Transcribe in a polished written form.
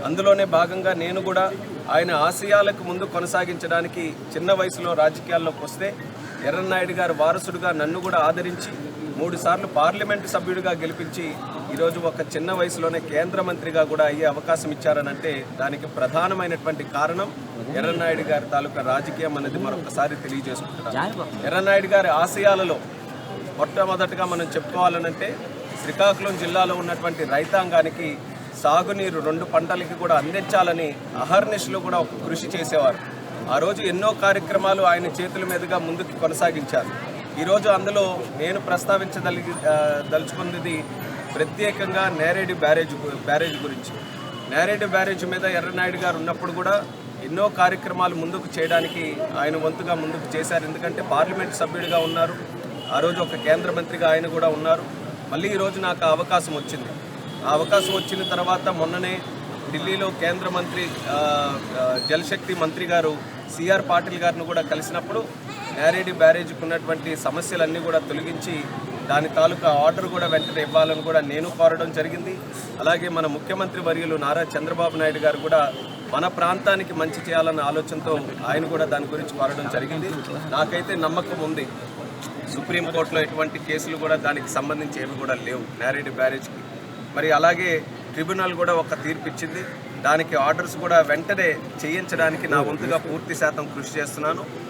అందులోనే భాగంగా నేను కూడా ఆయన ఆశయాలకు ముందు కొనసాగించడానికి చిన్న వయసులో రాజకీయాల్లోకి వస్తే ఎర్రన్నాయుడు గారు వారసుడుగా నన్ను కూడా ఆదరించి 3 సార్లు పార్లమెంటు సభ్యుడిగా గెలిపించి ఈరోజు ఒక చిన్న వయసులోనే కేంద్ర మంత్రిగా కూడా అయ్యే అవకాశం ఇచ్చారనంటే దానికి ప్రధానమైనటువంటి కారణం ఎర్రన్నాయుడు గారి తాలూకా రాజకీయం అనేది మరొకసారి తెలియజేసుకుంటున్నాం. ఎర్రన్నాయుడు గారి ఆశయాలలో మొట్టమొదటిగా మనం చెప్పుకోవాలనంటే శ్రీకాకుళం జిల్లాలో ఉన్నటువంటి రైతాంగానికి సాగునీరు 2 పంటలకి కూడా అందించాలని అహర్నిశలు కూడా ఒక కృషి చేసేవారు. ఆ రోజు ఎన్నో కార్యక్రమాలు ఆయన చేతుల మీదుగా ముందుకు కొనసాగించారు. ఈరోజు అందులో నేను దలుచుకున్నది ప్రత్యేకంగా నేరేడి బ్యారేజ్ గురించి. నేరేడి బ్యారేజ్ మీద ఎర్రన్నాయుడు గారు ఉన్నప్పుడు కూడా ఎన్నో కార్యక్రమాలు ముందుకు చేయడానికి ఆయన వంతుగా ముందుకు చేశారు. ఎందుకంటే పార్లమెంట్ సభ్యుడిగా ఉన్నారు, ఆ రోజు ఒక కేంద్ర మంత్రిగా ఆయన కూడా ఉన్నారు. మళ్ళీ ఈరోజు నాకు అవకాశం వచ్చింది. ఆ అవకాశం వచ్చిన తర్వాత మొన్ననే ఢిల్లీలో కేంద్ర మంత్రి జలశక్తి మంత్రి గారు సిఆర్ పాటిల్ గారిని కూడా కలిసినప్పుడు నేరేడి బ్యారేజ్కి ఉన్నటువంటి సమస్యలన్నీ కూడా తొలగించి దాని తాలూకా ఆర్డర్ కూడా వెంటనే ఇవ్వాలని కూడా నేను కోరడం జరిగింది. అలాగే మన ముఖ్యమంత్రి వర్యులు నారా చంద్రబాబు నాయుడు గారు కూడా మన ప్రాంతానికి మంచి చేయాలన్న ఆలోచనతో ఆయన కూడా దాని గురించి కోరడం జరిగింది. నాకైతే నమ్మకం ఉంది, సుప్రీంకోర్టులో ఎటువంటి కేసులు కూడా దానికి సంబంధించి ఏమి కూడా లేవు నేరేడి బ్యారేజ్కి. మరి అలాగే ట్రిబ్యునల్ కూడా ఒక తీర్పు ఇచ్చింది, దానికి ఆర్డర్స్ కూడా వెంటనే చేయించడానికి నా వంతుగా పూర్తి శాతం కృషి చేస్తున్నాను.